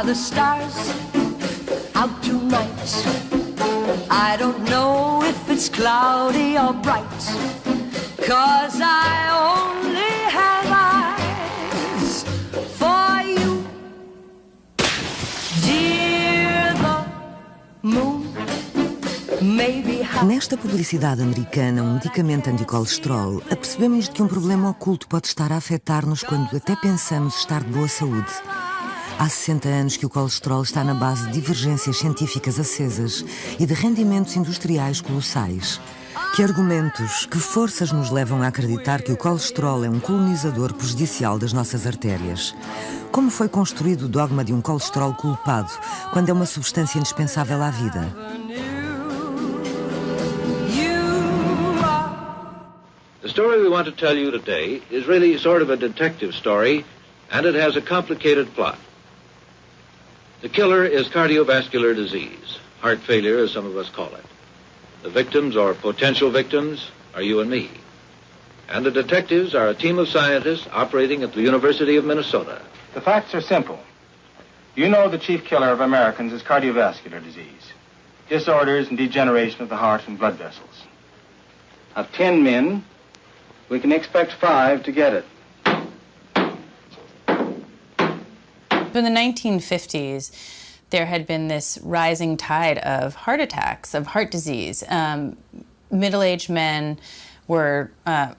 the stars out tonight. I don't know if it's cloudy or bright, 'cause I only have eyes for you. Dear the moon, maybe how... Nesta publicidade americana, um medicamento anti-colesterol, apercebemos de que um problema oculto pode estar a afetar-nos quando até pensamos estar de boa saúde. Há 60 anos que o colesterol está na base de divergências científicas acesas e de rendimentos industriais colossais. Que argumentos, que forças nos levam a acreditar que o colesterol é um colonizador prejudicial das nossas artérias? Como foi construído o dogma de um colesterol culpado, quando é uma substância indispensável à vida? The story we want to tell you today is really sort of a detective story, and it has a complicated plot. The killer is cardiovascular disease, heart failure as some of us call it. The victims or potential victims are you and me. And the detectives are a team of scientists operating at the University of Minnesota. The facts are simple. You know the chief killer of Americans is cardiovascular disease, disorders and degeneration of the heart and blood vessels. Of 10 men, we can expect 5 to get it. In the 1950s, there had been this rising tide of heart attacks, of heart disease. Middle-aged men were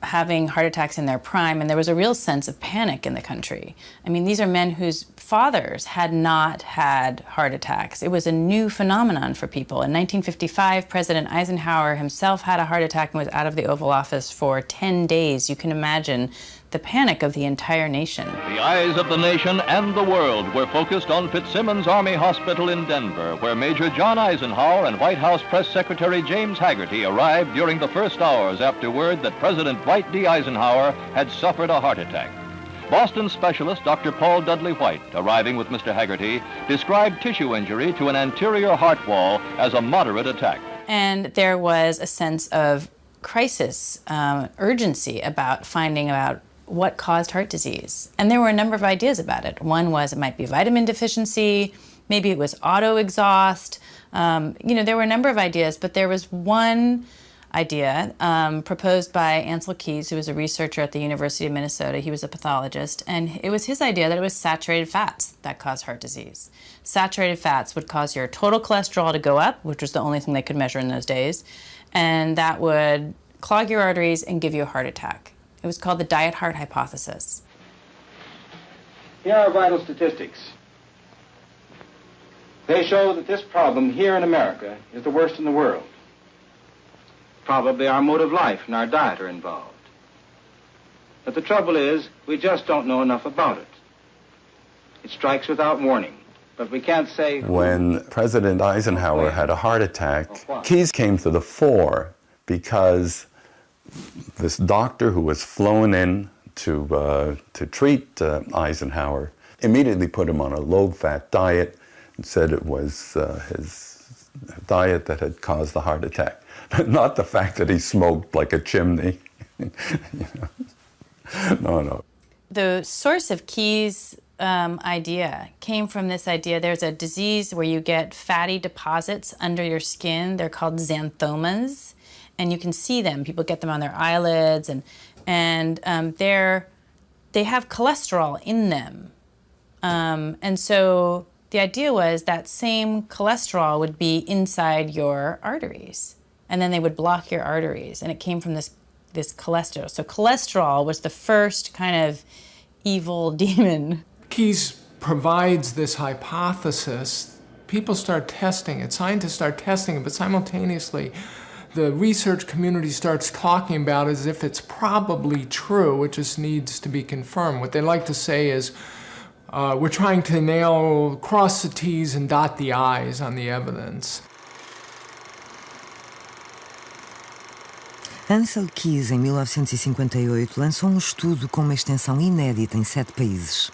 having heart attacks in their prime, and there was a real sense of panic in the country. I mean, these are men whose fathers had not had heart attacks. It was a new phenomenon for people. In 1955, President Eisenhower himself had a heart attack and was out of the Oval Office for 10 days. You can imagine the panic of the entire nation. The eyes of the nation and the world were focused on Fitzsimmons Army Hospital in Denver, where Major John Eisenhower and White House Press Secretary James Haggerty arrived during the first hours after word that President Dwight D. Eisenhower had suffered a heart attack. Boston specialist Dr. Paul Dudley White, arriving with Mr. Haggerty, described tissue injury to an anterior heart wall as a moderate attack. And there was a sense of crisis, urgency about finding out what caused heart disease. And there were a number of ideas about it. One was it might be vitamin deficiency, maybe it was auto exhaust. There were a number of ideas, but there was one idea proposed by Ansel Keys, who was a researcher at the University of Minnesota. He was a pathologist, and it was his idea that it was saturated fats that caused heart disease. Saturated fats would cause your total cholesterol to go up, which was the only thing they could measure in those days, and that would clog your arteries and give you a heart attack. It was called the diet heart hypothesis. Here are vital statistics. They show that this problem here in America is the worst in the world. Probably our mode of life and our diet are involved. But the trouble is, we just don't know enough about it. It strikes without warning, but we can't say... When President Eisenhower had a heart attack, Keys came to the fore because this doctor who was flown in to treat Eisenhower immediately put him on a low-fat diet and said it was his diet that had caused the heart attack, not the fact that he smoked like a chimney. No. The source of Keys' idea came from this idea. There's a disease where you get fatty deposits under your skin. They're called xanthomas. And you can see them. People get them on their eyelids, and they have cholesterol in them. And so the idea was that same cholesterol would be inside your arteries, and then they would block your arteries. And it came from this cholesterol. So cholesterol was the first kind of evil demon. Keys provides this hypothesis. People start testing it. Scientists start testing it, but simultaneously, the research community starts talking about it as if it's probably true. It just needs to be confirmed. What they like to say is, we're trying to cross the T's and dot the I's on the evidence. Ansel Keys, em 1958, lançou um estudo com uma extensão inédita em 7 países.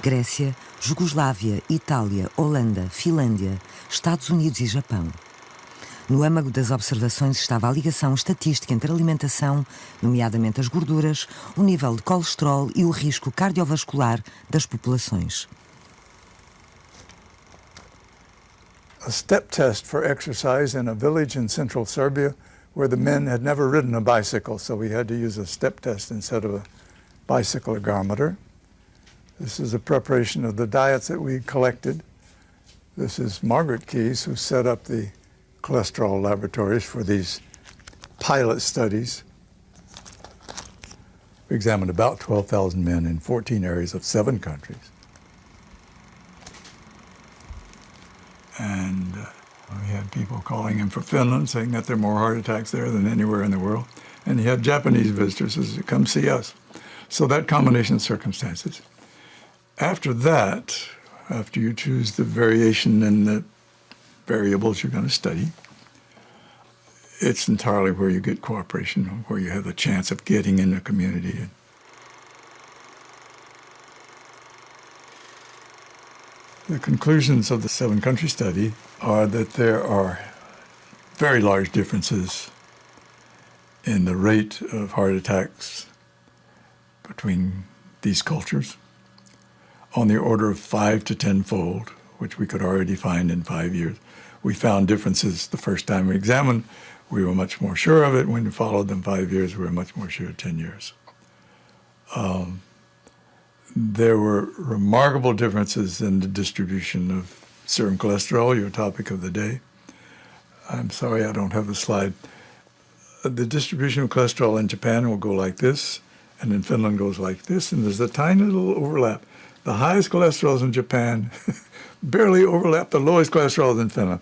Grécia, Jugoslávia, Itália, Holanda, Finlândia, Estados Unidos e Japão. No âmago das observações estava a ligação estatística entre a alimentação, nomeadamente as gorduras, o nível de colesterol e o risco cardiovascular das populações. a step test for exercise in a village in central Serbia where the men had never ridden a bicycle, so we had to use a step test instead of a bicycle ergometer. This is a preparation of the diets that we collected. This is Margaret Keyes, who set up the cholesterol laboratories for these pilot studies. We examined about 12,000 men in 14 areas of 7 countries. And we had people calling in from Finland saying that there are more heart attacks there than anywhere in the world. And you had Japanese visitors who said, come see us. So that combination of circumstances. After that, after you choose the variation in the variables you're going to study, it's entirely where you get cooperation, where you have the chance of getting in the community. The conclusions of the 7-country study are that there are very large differences in the rate of heart attacks between these cultures, on the order of 5 to 10-fold, which we could already find in 5 years. We found differences the first time we examined. We were much more sure of it. When we followed them 5 years, we were much more sure 10 years. There were remarkable differences in the distribution of serum cholesterol, your topic of the day. I'm sorry I don't have the slide. The distribution of cholesterol in Japan will go like this, and in Finland goes like this, and there's a tiny little overlap. The highest cholesterols in Japan barely overlap the lowest cholesterols in Finland.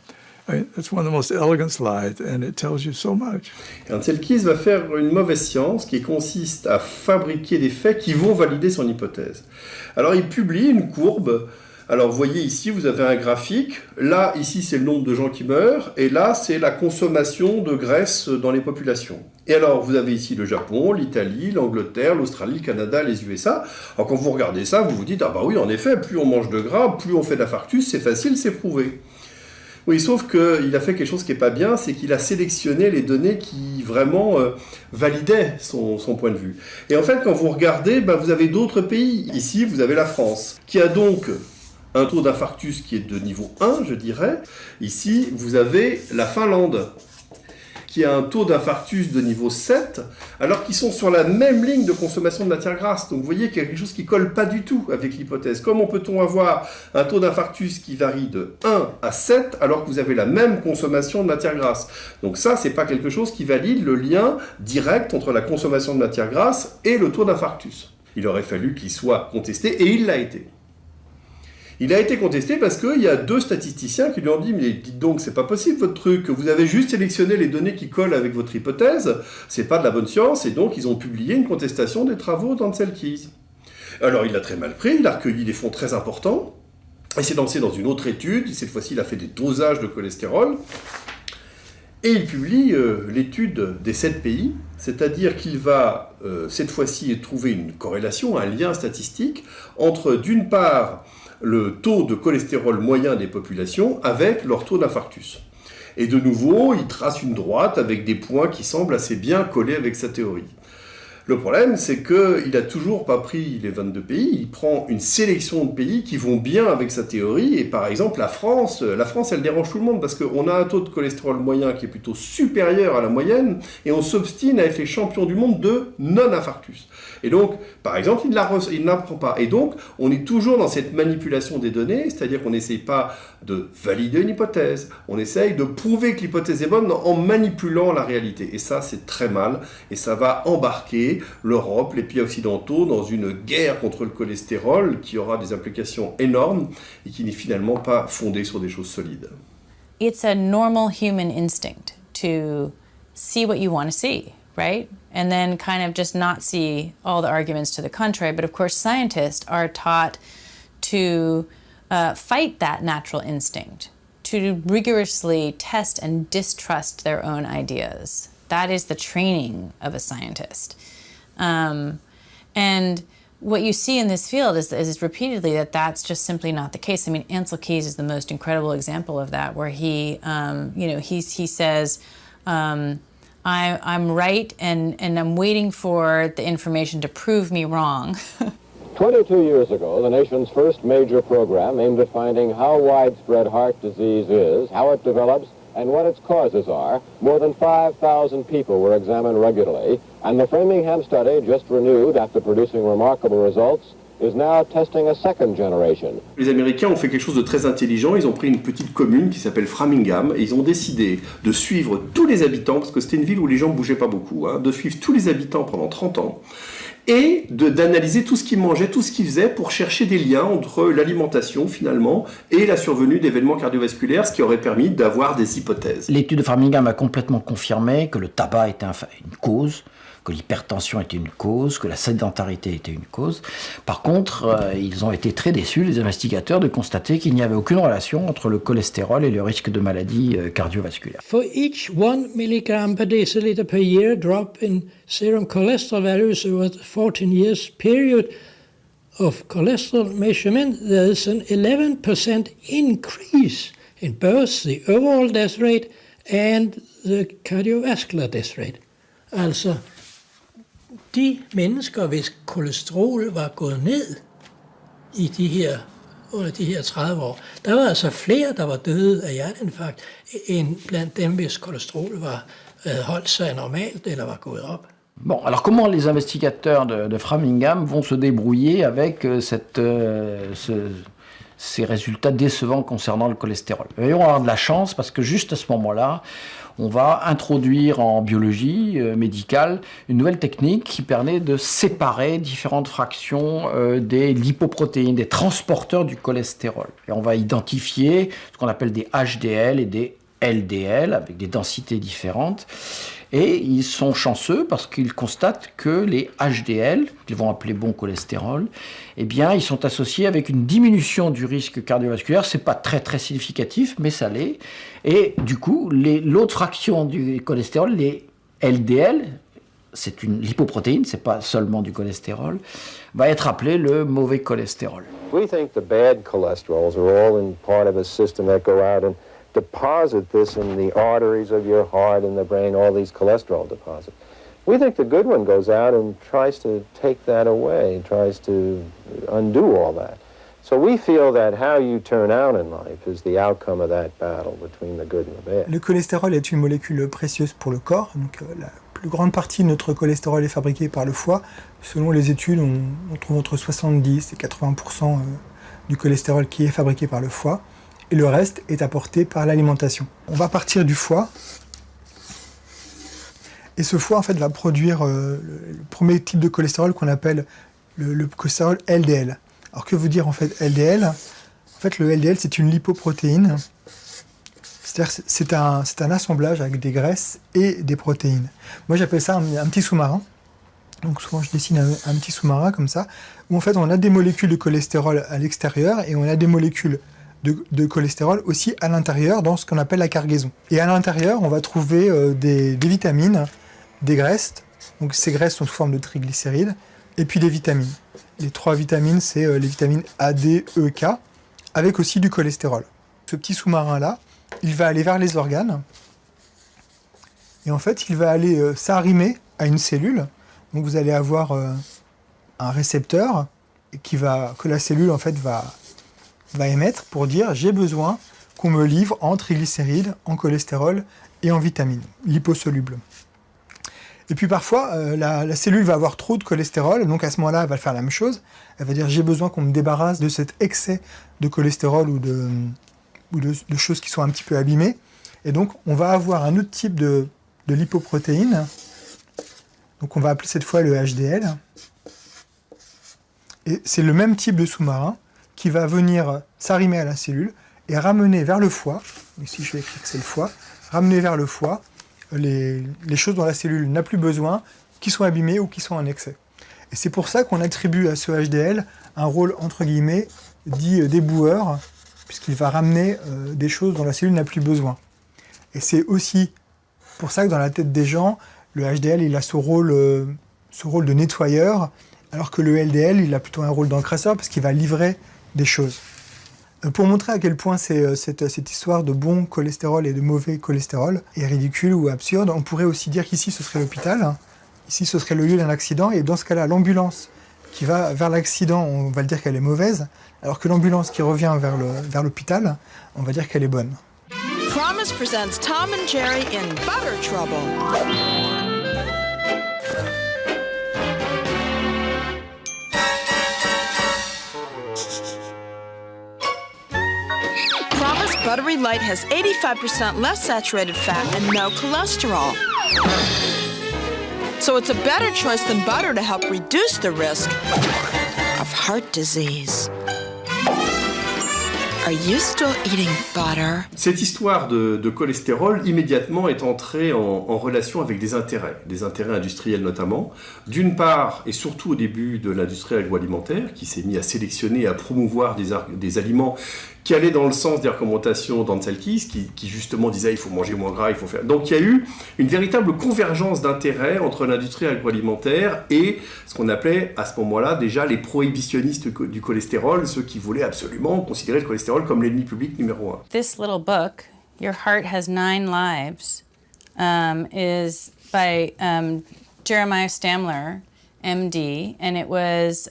I mean, it's one of the most elegant slides, and it tells you so much. Ansel Keys va faire une mauvaise science qui consiste à fabriquer des faits qui vont valider son hypothèse. Alors, il publie une courbe. Alors, vous voyez ici, vous avez un graphique. Là, ici, c'est le nombre de gens qui meurent. Et là, c'est la consommation de graisse dans les populations. Et alors, vous avez ici le Japon, l'Italie, l'Angleterre, l'Australie, le Canada, les USA. Alors, quand vous regardez ça, vous vous dites, ah bah oui, en effet, plus on mange de gras, plus on fait d'infarctus, c'est facile, c'est prouvé. Oui, sauf qu'il a fait quelque chose qui n'est pas bien, c'est qu'il a sélectionné les données qui vraiment validaient son point de vue. Et en fait, quand vous regardez, vous avez d'autres pays. Ici, vous avez la France, qui a donc un taux d'infarctus qui est de niveau 1, je dirais. Ici, vous avez la Finlande, qui a un taux d'infarctus de niveau 7, alors qu'ils sont sur la même ligne de consommation de matières grasses. Donc vous voyez qu'il y a quelque chose qui ne colle pas du tout avec l'hypothèse. Comment peut-on avoir un taux d'infarctus qui varie de 1 à 7, alors que vous avez la même consommation de matières grasses? Donc ça, ce n'est pas quelque chose qui valide le lien direct entre la consommation de matières grasses et le taux d'infarctus. Il aurait fallu qu'il soit contesté, et il l'a été. Il a été contesté parce qu'il y a 2 statisticiens qui lui ont dit « Mais dites donc, c'est pas possible votre truc, vous avez juste sélectionné les données qui collent avec votre hypothèse, c'est pas de la bonne science », et donc ils ont publié une contestation des travaux d'Ansel Keys. Alors il l'a très mal pris, il a recueilli des fonds très importants, il s'est lancé dans une autre étude, cette fois-ci il a fait des dosages de cholestérol, et il publie l'étude des 7 pays, c'est-à-dire qu'il va cette fois-ci trouver une corrélation, un lien statistique entre d'une part le taux de cholestérol moyen des populations avec leur taux d'infarctus. Et de nouveau, il trace une droite avec des points qui semblent assez bien collés avec sa théorie. Le problème, c'est qu'il n'a toujours pas pris les 22 pays, il prend une sélection de pays qui vont bien avec sa théorie, et par exemple la France, elle dérange tout le monde parce qu'on a un taux de cholestérol moyen qui est plutôt supérieur à la moyenne, et on s'obstine à être les champions du monde de non-infarctus. Et donc, par exemple, il n'apprend pas. Et donc, on est toujours dans cette manipulation des données, c'est-à-dire qu'on n'essaye pas de valider une hypothèse, on essaye de prouver que l'hypothèse est bonne en manipulant la réalité. Et ça, c'est très mal, et ça va embarquer l'Europe, les pays occidentaux, dans une guerre contre le cholestérol qui aura des implications énormes et qui n'est finalement pas fondée sur des choses solides. It's a normal human instinct to see what you want to see, right? And then kind of just not see all the arguments to the contrary. But of course, scientists are taught to fight that natural instinct, to rigorously test and distrust their own ideas. That is the training of a scientist. And what you see in this field is repeatedly that that's just simply not the case. I mean, Ansel Keys is the most incredible example of that, where he says, I'm right, and I'm waiting for the information to prove me wrong. 22 years ago, the nation's first major program aimed at finding how widespread heart disease is, how it develops, and what its causes are. More than 5,000 people were examined regularly, and the Framingham study, just renewed after producing remarkable results, is now testing a second generation. Les Américains ont fait quelque chose de très intelligent. Ils ont pris une petite commune qui s'appelle Framingham et ils ont décidé de suivre tous les habitants, parce que c'était une ville où les gens ne bougeaient pas beaucoup, de suivre tous les habitants pendant 30 ans et d'analyser tout ce qu'ils mangeaient, tout ce qu'ils faisaient pour chercher des liens entre l'alimentation finalement et la survenue d'événements cardiovasculaires, ce qui aurait permis d'avoir des hypothèses. L'étude de Framingham a complètement confirmé que le tabac était une cause, que l'hypertension était une cause, que la sédentarité était une cause. Par contre, ils ont été très déçus, les investigateurs, de constater qu'il n'y avait aucune relation entre le cholestérol et le risque de maladies cardiovasculaires. For each 1 milligram per deciliter per year drop in serum cholesterol values over the 14 years period of cholesterol measurement, there is an 11% increase in both the overall death rate and the cardiovascular death rate. Altså, de mennesker, hvis kolesterol var gået ned under de her 30 år, der var altså flere, der var døde af hjerteinfarkt, end blandt dem, hvis kolesterol havde holdt sig normalt eller var gået op. Bon, alors comment les investigateurs de Framingham vont se débrouiller avec ces résultats décevants concernant le cholestérol? Ils vont avoir de la chance parce que juste à ce moment-là, on va introduire en biologie médicale une nouvelle technique qui permet de séparer différentes fractions des lipoprotéines, des transporteurs du cholestérol. Et on va identifier ce qu'on appelle des HDL et des LDL avec des densités différentes. Et ils sont chanceux parce qu'ils constatent que les HDL, qu'ils vont appeler bon cholestérol, eh bien, ils sont associés avec une diminution du risque cardiovasculaire. C'est pas très très significatif, mais ça l'est. Et du coup, l'autre fraction du cholestérol, les LDL, c'est une lipoprotéine, c'est pas seulement du cholestérol, va être appelé le mauvais cholestérol. We think the bad cholesterols are all in part of a system that go out and deposit this in the arteries of your heart and the brain, all these cholesterol deposits. We think the good one goes out and tries to take that away, tries to undo all that. So we feel that how you turn out in life is the outcome of that battle between the good and the bad. Le cholestérol est une molécule précieuse pour le corps. Donc, la plus grande partie de notre cholestérol est fabriquée par le foie. Selon les études, on trouve entre 70 et 80% du cholestérol qui est fabriqué par le foie. Et le reste est apporté par l'alimentation. On va partir du foie. Et ce foie, en fait, va produire le premier type de cholestérol qu'on appelle le cholestérol LDL. Alors, que veut dire, en fait, LDL? En fait, le LDL, c'est une lipoprotéine. C'est-à-dire c'est un assemblage avec des graisses et des protéines. Moi, j'appelle ça un petit sous-marin. Donc, souvent, je dessine un petit sous-marin comme ça, où, en fait, on a des molécules de cholestérol à l'extérieur et on a des molécules de cholestérol aussi à l'intérieur dans ce qu'on appelle la cargaison. Et à l'intérieur, on va trouver des vitamines, des graisses. Donc ces graisses sont sous forme de triglycérides. Et puis des vitamines. Les 3 vitamines, c'est les vitamines A, D, E, K, avec aussi du cholestérol. Ce petit sous-marin-là, il va aller vers les organes. Et en fait, il va aller s'arrimer à une cellule. Donc vous allez avoir un récepteur que la cellule en fait va émettre pour dire j'ai besoin qu'on me livre en triglycérides, en cholestérol et en vitamines liposolubles. Et puis parfois, la cellule va avoir trop de cholestérol, donc à ce moment-là, elle va faire la même chose. Elle va dire j'ai besoin qu'on me débarrasse de cet excès de cholestérol ou de choses qui sont un petit peu abîmées. Et donc, on va avoir un autre type de lipoprotéine. Donc on va appeler cette fois le HDL. Et c'est le même type de sous-marin qui va venir s'arrimer à la cellule et ramener vers le foie, ici je vais écrire que c'est le foie, ramener vers le foie les choses dont la cellule n'a plus besoin, qui sont abîmées ou qui sont en excès. Et c'est pour ça qu'on attribue à ce HDL un rôle, entre guillemets, dit déboueur, puisqu'il va ramener des choses dont la cellule n'a plus besoin. Et c'est aussi pour ça que dans la tête des gens, le HDL il a ce rôle de nettoyeur, alors que le LDL il a plutôt un rôle d'encrasseur, parce qu'il va livrer des choses. Pour montrer à quel point cette histoire de bon cholestérol et de mauvais cholestérol est ridicule ou absurde, on pourrait aussi dire qu'ici ce serait l'hôpital, ici ce serait le lieu d'un accident, et dans ce cas-là, l'ambulance qui va vers l'accident, on va le dire qu'elle est mauvaise, alors que l'ambulance qui revient vers l'hôpital, on va dire qu'elle est bonne. Promise presents Tom and Jerry in Butter Trouble. Promise Buttery Light has 85% less saturated fat and no cholesterol. So it's a better choice than butter to help reduce the risk of heart disease. Are you still eating butter? Cette histoire de cholestérol, immédiatement, est entrée en relation avec des intérêts industriels notamment. D'une part, et surtout au début de l'industrie agroalimentaire, qui s'est mis à sélectionner et à promouvoir des aliments qui allaient dans le sens des recommandations d'Anselkis, qui justement disait il faut manger moins gras, il faut faire... Donc il y a eu une véritable convergence d'intérêts entre l'industrie agroalimentaire et ce qu'on appelait à ce moment-là déjà les prohibitionnistes du cholestérol, ceux qui voulaient absolument considérer le cholestérol comme l'ennemi public numéro 1. This little book, Your Heart Has 9 Lives, is by Jeremiah Stamler, MD, and it was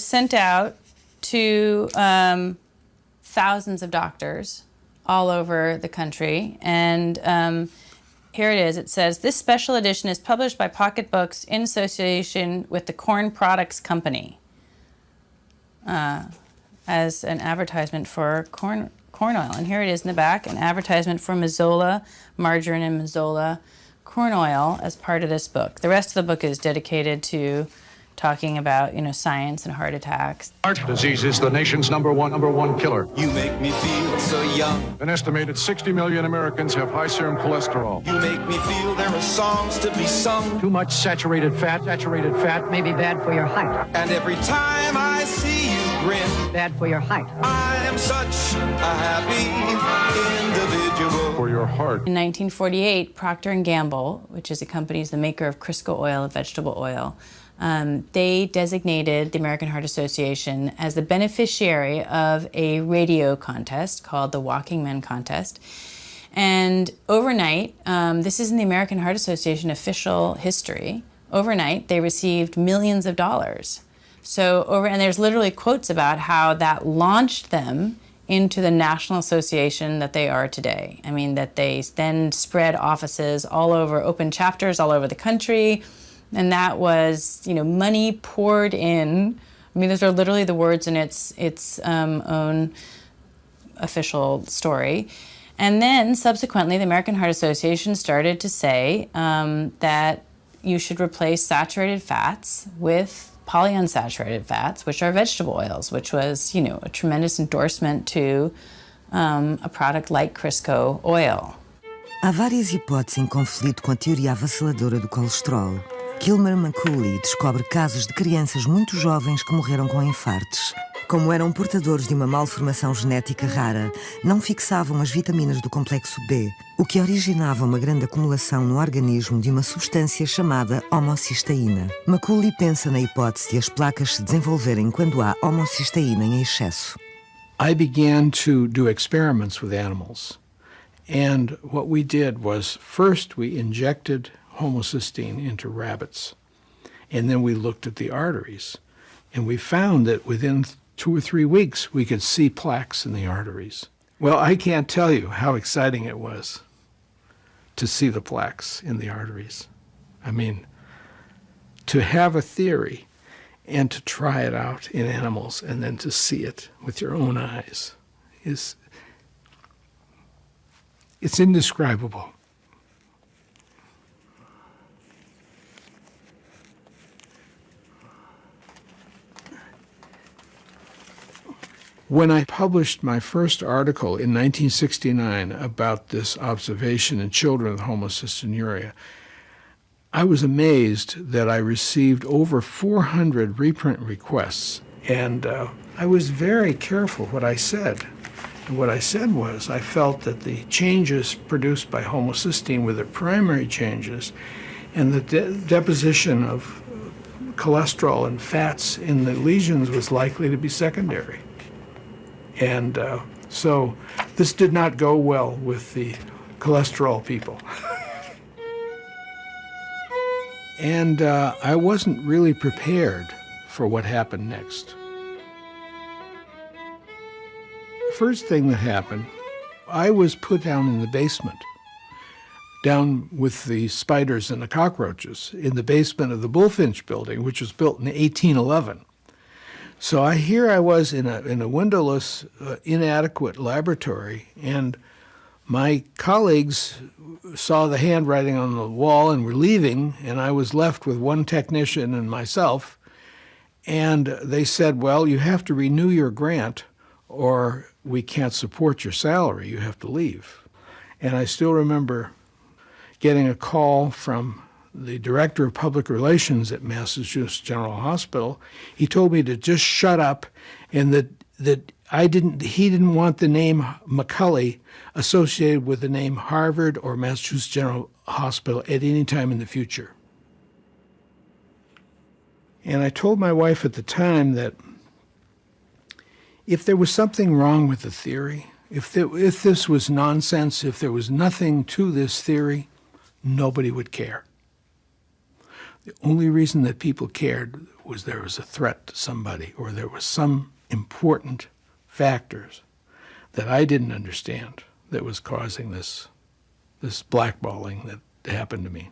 sent out to thousands of doctors all over the country. And here it is. It says, this special edition is published by Pocket Books in association with the Corn Products Company as an advertisement for corn oil. And here it is in the back, an advertisement for Mazola margarine and Mazola corn oil as part of this book. The rest of the book is dedicated to talking about, science and heart attacks. Heart disease is the nation's number one killer. You make me feel so young. An estimated 60 million Americans have high serum cholesterol. You make me feel there are songs to be sung. Too much saturated fat may be bad for your height. And every time I see you grin, bad for your height. I am such a happy individual. For your heart. In 1948, Procter & Gamble, which is a company, the maker of Crisco oil, a vegetable oil, they designated the American Heart Association as the beneficiary of a radio contest called the Walking Men Contest. And overnight, this is in the American Heart Association official history, overnight they received millions of dollars. And there's literally quotes about how that launched them into the national association that they are today. I mean, that they then spread offices all over, open chapters all over the country. And that was, money poured in. I mean, those are literally the words in its own official story. And then subsequently, the American Heart Association started to say that you should replace saturated fats with polyunsaturated fats, which are vegetable oils, which was, a tremendous endorsement to a product like Crisco oil. Há várias hipóteses em conflito com a teoria avassaladora do colesterol. Kilmer McCulley descobre casos de crianças muito jovens que morreram com infartos. Como eram portadores de uma malformação genética rara, não fixavam as vitaminas do complexo B, o que originava uma grande acumulação no organismo de uma substância chamada homocisteína. McCulley pensa na hipótese de as placas se desenvolverem quando há homocisteína em excesso. I began to do experiments with animals. And what we did was, first we injected homocysteine into rabbits, and then we looked at the arteries, and we found that within 2 or 3 weeks we could see plaques in the arteries. Well, I can't tell you how exciting it was to see the plaques in the arteries. I mean, to have a theory and to try it out in animals and then to see it with your own eyes it's indescribable. When I published my first article in 1969 about this observation in children with homocystinuria, I was amazed that I received over 400 reprint requests, and I was very careful what I said. And what I said was I felt that the changes produced by homocysteine were the primary changes, and the deposition of cholesterol and fats in the lesions was likely to be secondary. And so this did not go well with the cholesterol people. And I wasn't really prepared for what happened next. The first thing that happened, I was put down in the basement, down with the spiders and the cockroaches, in the basement of the Bullfinch building, which was built in 1811. So here I was in a windowless, inadequate laboratory, and my colleagues saw the handwriting on the wall and were leaving, and I was left with one technician and myself. And they said, well, you have to renew your grant or we can't support your salary. You have to leave. And I still remember getting a call from the director of public relations at Massachusetts General Hospital. He told me to just shut up and that he didn't want the name McCulley associated with the name Harvard or Massachusetts General Hospital at any time in the future. And I told my wife at the time that if there was something wrong with the theory, if this was nonsense, if there was nothing to this theory, nobody would care. The only reason that people cared was there was a threat to somebody or there was some important factors that I didn't understand that was causing this blackballing that happened to me.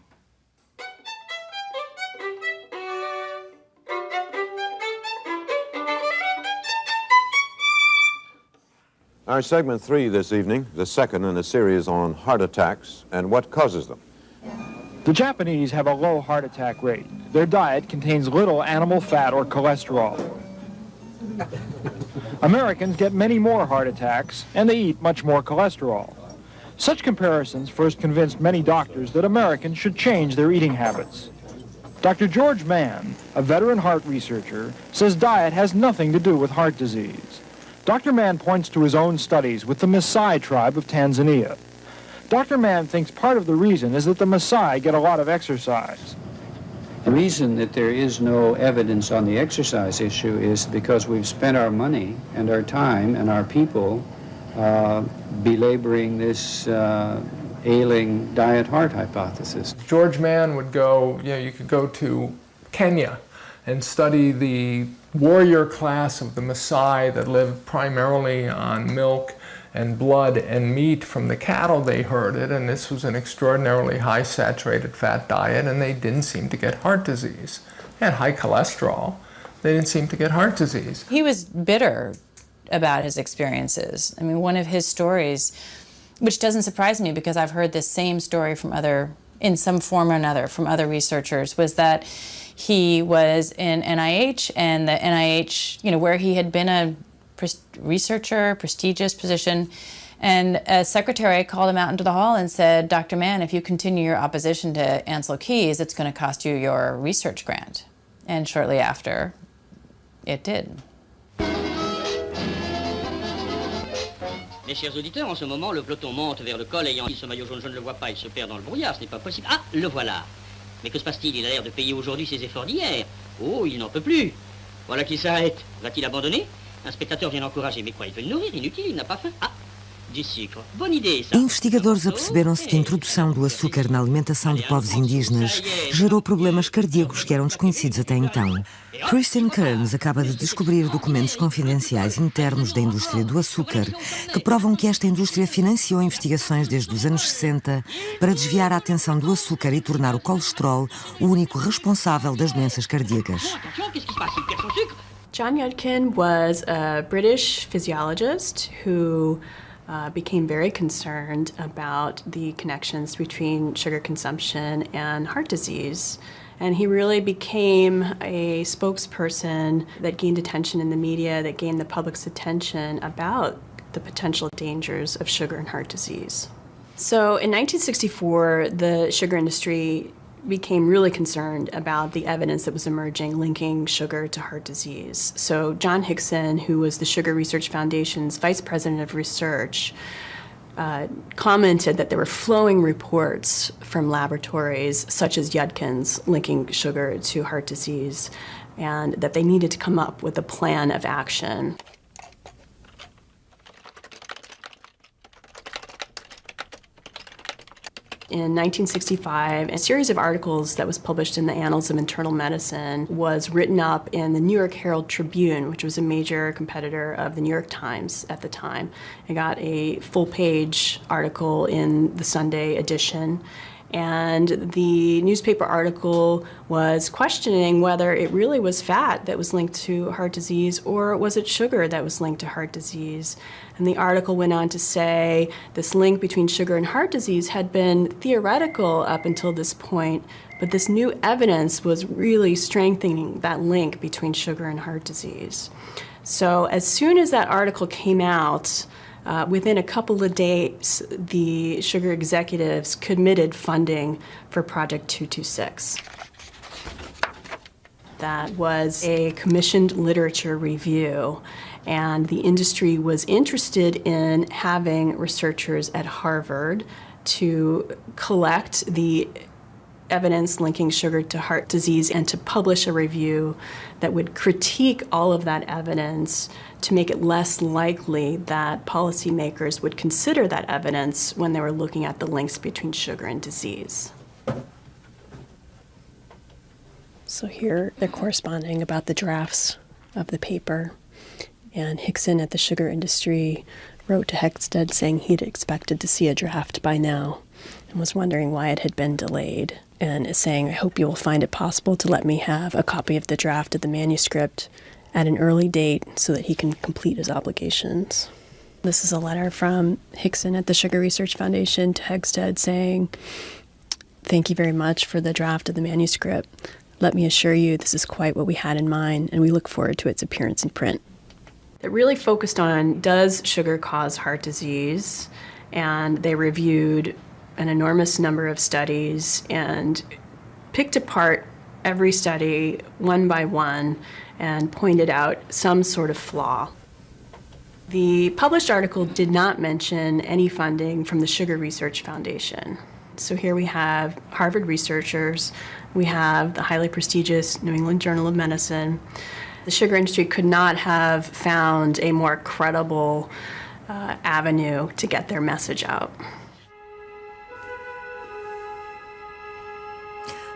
Our segment 3 this evening, the second in a series on heart attacks and what causes them. The Japanese have a low heart attack rate. Their diet contains little animal fat or cholesterol. Americans get many more heart attacks, and they eat much more cholesterol. Such comparisons first convinced many doctors that Americans should change their eating habits. Dr. George Mann, a veteran heart researcher, says diet has nothing to do with heart disease. Dr. Mann points to his own studies with the Maasai tribe of Tanzania. Dr. Mann thinks part of the reason is that the Maasai get a lot of exercise. The reason that there is no evidence on the exercise issue is because we've spent our money and our time and our people belaboring this ailing diet heart hypothesis. George Mann would go, you could go to Kenya and study the warrior class of the Maasai that lived primarily on milk and blood and meat from the cattle they herded, and this was an extraordinarily high saturated fat diet, and they didn't seem to get heart disease. They had high cholesterol. They didn't seem to get heart disease. He was bitter about his experiences. I mean, one of his stories, which doesn't surprise me because I've heard this same story from in some form or another, from other researchers, was that he was in NIH, and the NIH, where he had been a researcher, prestigious position, and a secretary called him out into the hall and said, Dr. Mann, if you continue your opposition to Ansel Keys, it's going to cost you your research grant. And shortly after, it did. Mes chers auditeurs, en ce moment, le peloton monte vers le col ayant ce maillot jaune, je ne le vois pas, il se perd dans le brouillard, ce n'est pas possible. Ah, le voilà. Mais que se passe-t-il? Il a l'air de payer aujourd'hui ses efforts d'hier. Oh, il n'en peut plus. Voilà qu'il s'arrête. Va-t-il abandonner? Un spectateur vient l'encourager, mais quoi, il veut le nourrir, inutile, il n'a pas faim. Ah, du sucre. Bonne idée, ça. Investigadores aperceberam-se que a introdução do açúcar na alimentação de povos indígenas gerou problemas cardíacos que eram desconhecidos até então. Christian Kearns acaba de descobrir documentos confidenciais internos da indústria do açúcar que provam que esta indústria financiou investigações desde os anos 60 para desviar a atenção do açúcar e tornar o colesterol o único responsável das doenças cardíacas. John Yudkin was a British physiologist who became very concerned about the connections between sugar consumption and heart disease. And he really became a spokesperson that gained attention in the media, that gained the public's attention about the potential dangers of sugar and heart disease. So in 1964, the sugar industry became really concerned about the evidence that was emerging linking sugar to heart disease. So John Hickson, who was the Sugar Research Foundation's vice president of research, commented that there were flowing reports from laboratories such as Yudkin's linking sugar to heart disease, and that they needed to come up with a plan of action. In 1965, a series of articles that was published in the Annals of Internal Medicine was written up in the New York Herald Tribune, which was a major competitor of the New York Times at the time. It got a full-page article in the Sunday edition. And the newspaper article was questioning whether it really was fat that was linked to heart disease or was it sugar that was linked to heart disease. And the article went on to say this link between sugar and heart disease had been theoretical up until this point, but this new evidence was really strengthening that link between sugar and heart disease. So as soon as that article came out, within a couple of days, the sugar executives committed funding for Project 226. That was a commissioned literature review, and the industry was interested in having researchers at Harvard to collect the evidence linking sugar to heart disease and to publish a review that would critique all of that evidence to make it less likely that policymakers would consider that evidence when they were looking at the links between sugar and disease. So here they're corresponding about the drafts of the paper, and Hickson at the sugar industry wrote to Hegstead saying he'd expected to see a draft by now and was wondering why it had been delayed, and is saying, I hope you will find it possible to let me have a copy of the draft of the manuscript at an early date so that he can complete his obligations. This is a letter from Hickson at the Sugar Research Foundation to Hegstead saying, thank you very much for the draft of the manuscript. Let me assure you this is quite what we had in mind, and we look forward to its appearance in print. It really focused on, does sugar cause heart disease? And they reviewed an enormous number of studies and picked apart every study one by one and pointed out some sort of flaw. The published article did not mention any funding from the Sugar Research Foundation. So here we have Harvard researchers, we have the highly prestigious New England Journal of Medicine. The sugar industry could not have found a more credible avenue to get their message out.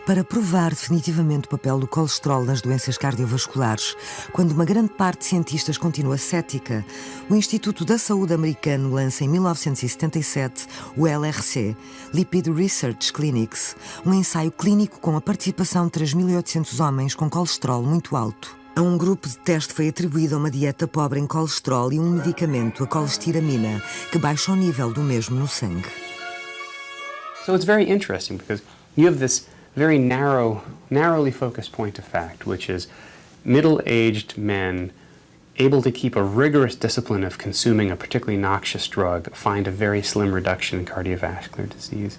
Para provar definitivamente o papel do colesterol nas doenças cardiovasculares, quando uma grande parte de cientistas continua cética, o Instituto da Saúde americano lança em 1977 o LRC, Lipid Research Clinics, um ensaio clínico com a participação de 3.800 homens com colesterol muito alto. A um grupo de teste foi atribuída uma dieta pobre em colesterol e um medicamento, a colestiramina, que baixa o nível do mesmo no sangue. So it's very interesting because you have this very narrowly focused point of fact, which is middle-aged men able to keep a rigorous discipline of consuming a particularly noxious drug find a very slim reduction in cardiovascular disease.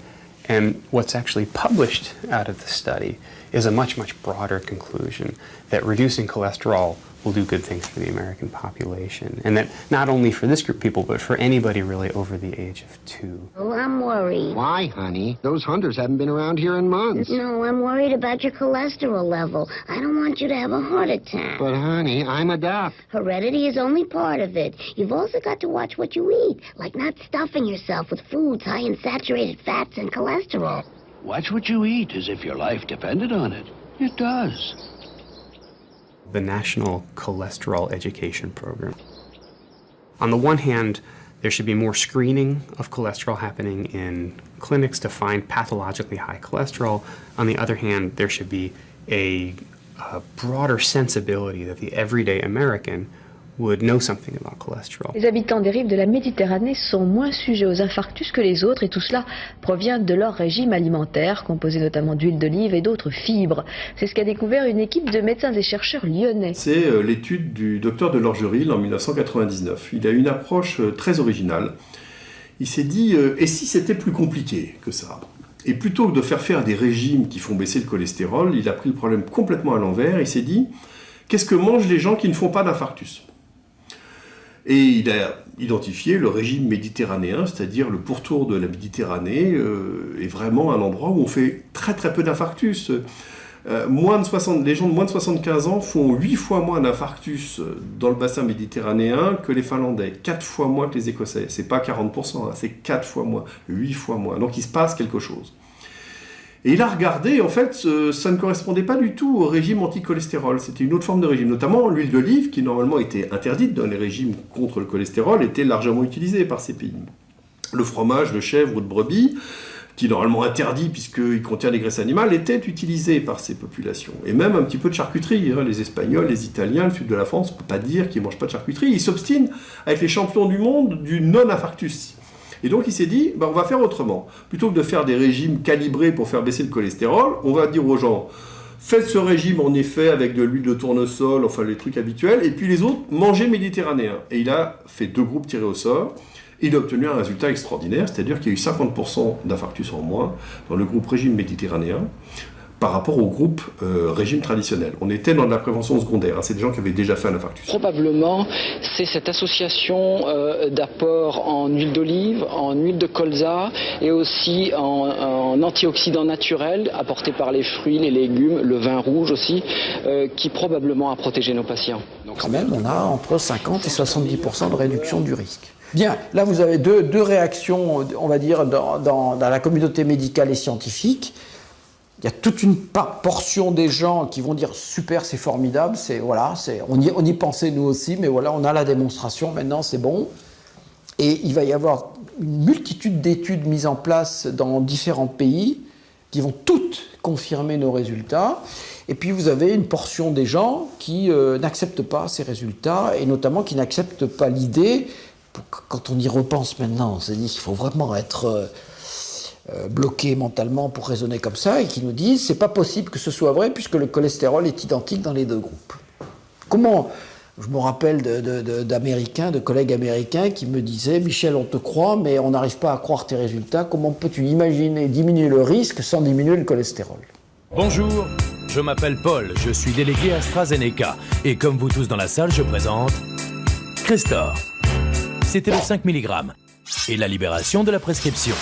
And what's actually published out of the study is a much, much broader conclusion that reducing cholesterol will do good things for the American population. And that not only for this group of people, but for anybody really over the age of 2. Oh, I'm worried. Why, honey? Those hunters haven't been around here in months. No, I'm worried about your cholesterol level. I don't want you to have a heart attack. But, honey, I'm a doc. Heredity is only part of it. You've also got to watch what you eat, like not stuffing yourself with foods high in saturated fats and cholesterol. Watch what you eat as if your life depended on it. It does. The National Cholesterol Education Program. On the one hand, there should be more screening of cholesterol happening in clinics to find pathologically high cholesterol. On the other hand, there should be a broader sensibility that the everyday American would know something about cholesterol. Les habitants des rives de la Méditerranée sont moins sujets aux infarctus que les autres, et tout cela provient de leur régime alimentaire, composé notamment d'huile d'olive et d'autres fibres. C'est ce qu'a découvert une équipe de médecins et chercheurs lyonnais. C'est l'étude du docteur de Lorgeril en 1999. Il a une approche très originale. Il s'est dit, et si c'était plus compliqué que ça? Et plutôt que de faire des régimes qui font baisser le cholestérol, il a pris le problème complètement à l'envers. Il s'est dit, qu'est-ce que mangent les gens qui ne font pas d'infarctus? Et il a identifié le régime méditerranéen, c'est-à-dire le pourtour de la Méditerranée, est vraiment un endroit où on fait très très peu d'infarctus. les gens de moins de 75 ans font 8 fois moins d'infarctus dans le bassin méditerranéen que les Finlandais, 4 fois moins que les Écossais. C'est pas 40%, hein, c'est 4 fois moins, 8 fois moins. Donc il se passe quelque chose. Et il a regardé, en fait, ça ne correspondait pas du tout au régime anti-cholestérol. C'était une autre forme de régime. Notamment l'huile d'olive, qui normalement était interdite dans les régimes contre le cholestérol, était largement utilisée par ces pays. Le fromage de chèvre ou de brebis, qui est normalement interdit puisqu'il contient des graisses animales, était utilisé par ces populations. Et même un petit peu de charcuterie. Hein. Les Espagnols, les Italiens, le sud de la France, on ne peut pas dire qu'ils ne mangent pas de charcuterie. Ils s'obstinent avec les champions du monde du non-infarctus. Et donc il s'est dit, on va faire autrement. Plutôt que de faire des régimes calibrés pour faire baisser le cholestérol, on va dire aux gens, faites ce régime en effet avec de l'huile de tournesol, enfin les trucs habituels, et puis les autres, mangez méditerranéen. Et il a fait 2 groupes tirés au sort. Il a obtenu un résultat extraordinaire, c'est-à-dire qu'il y a eu 50% d'infarctus en moins dans le groupe régime méditerranéen par rapport au groupe régime traditionnel. On était dans de la prévention secondaire, hein, c'est des gens qui avaient déjà fait un infarctus. Probablement, c'est cette association d'apport en huile d'olive, en huile de colza et aussi en antioxydants naturels apportés par les fruits, les légumes, le vin rouge aussi, qui probablement a protégé nos patients. Donc quand même, on a entre 50 et 70% de réduction du risque. Bien, là vous avez deux réactions, on va dire, dans la communauté médicale et scientifique. Il y a toute une portion des gens qui vont dire super, c'est formidable, on y pensait nous aussi, mais voilà, on a la démonstration, maintenant c'est bon. Et il va y avoir une multitude d'études mises en place dans différents pays qui vont toutes confirmer nos résultats. Et puis vous avez une portion des gens qui n'acceptent pas ces résultats, et notamment qui n'acceptent pas l'idée, quand on y repense maintenant, on se dit qu'il faut vraiment être bloqué mentalement pour raisonner comme ça, et qui nous disent c'est pas possible que ce soit vrai puisque le cholestérol est identique dans les 2 groupes. Comment, je me rappelle de collègues américains qui me disaient Michel, on te croit mais on n'arrive pas à croire tes résultats, comment peux-tu imaginer diminuer le risque sans diminuer le cholestérol? Bonjour, je m'appelle Paul, je suis délégué AstraZeneca et comme vous tous dans la salle, je présente Crestor. C'était le 5 mg et la libération de la prescription.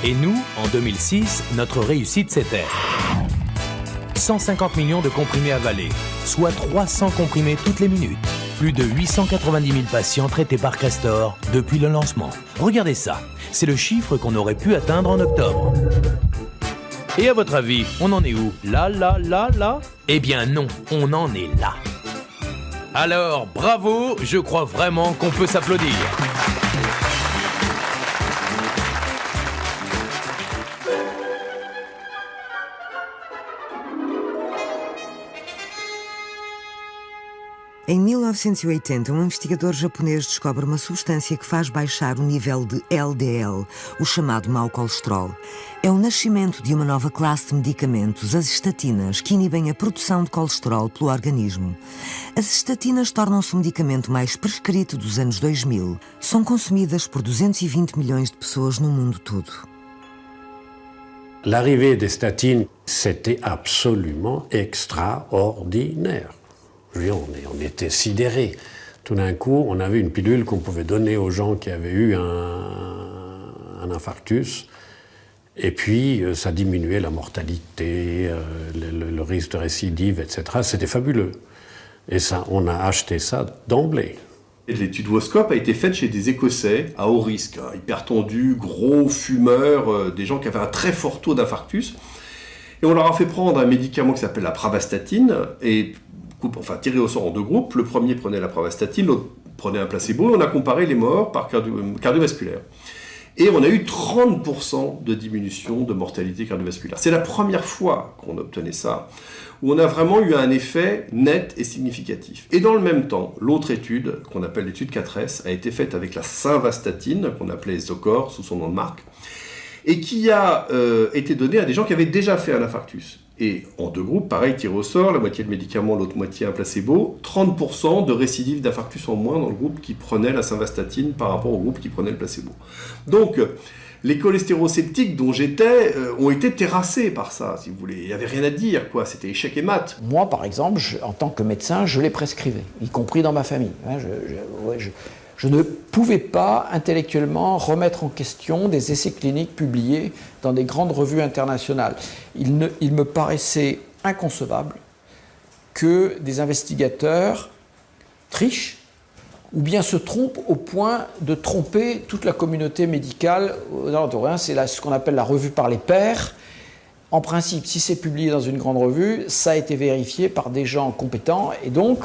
Et nous, en 2006, notre réussite c'était 150 millions de comprimés avalés, soit 300 comprimés toutes les minutes. Plus de 890 000 patients traités par Crestor depuis le lancement. Regardez ça, c'est le chiffre qu'on aurait pu atteindre en octobre. Et à votre avis, on en est où? Là? Eh bien non, on en est là. Alors, bravo, je crois vraiment qu'on peut s'applaudir. Em 1980, investigador japonês descobre uma substância que faz baixar o nível de LDL, o chamado mau colesterol. É o nascimento de uma nova classe de medicamentos, as estatinas, que inibem a produção de colesterol pelo organismo. As estatinas tornam-se o medicamento mais prescrito dos anos 2000. São consumidas por 220 milhões de pessoas no mundo todo. L'arrivée des statines, c'était absolument extraordinaire. On était sidérés. Tout d'un coup, on avait une pilule qu'on pouvait donner aux gens qui avaient eu un infarctus. Et puis, ça diminuait la mortalité, le risque de récidive, etc. C'était fabuleux. Et ça, on a acheté ça d'emblée. L'étude Woscope a été faite chez des Écossais à haut risque, hein, hypertendus, gros fumeurs, des gens qui avaient un très fort taux d'infarctus. Et on leur a fait prendre un médicament qui s'appelle la pravastatine, et tiré au sort en 2 groupes. Le premier prenait la pravastatine, l'autre prenait un placebo. On a comparé les morts par cardiovasculaire. Et on a eu 30% de diminution de mortalité cardiovasculaire. C'est la première fois qu'on obtenait ça, où on a vraiment eu un effet net et significatif. Et dans le même temps, l'autre étude, qu'on appelle l'étude 4S, a été faite avec la simvastatine, qu'on appelait Zocor sous son nom de marque, et qui a été donnée à des gens qui avaient déjà fait un infarctus. Et en 2 groupes, pareil, tiré au sort, la moitié de médicament, l'autre moitié un placebo, 30% de récidive d'infarctus en moins dans le groupe qui prenait la simvastatine par rapport au groupe qui prenait le placebo. Donc, les cholestérosceptiques dont j'étais ont été terrassés par ça, si vous voulez. Il n'y avait rien à dire, quoi. C'était échec et mat. Moi, par exemple, en tant que médecin, je les prescrivais, y compris dans ma famille. Je ne pouvais pas intellectuellement remettre en question des essais cliniques publiés dans des grandes revues internationales. Il me paraissait inconcevable que des investigateurs trichent ou bien se trompent au point de tromper toute la communauté médicale aux alentours. C'est ce qu'on appelle la revue par les pairs. En principe, si c'est publié dans une grande revue, ça a été vérifié par des gens compétents et donc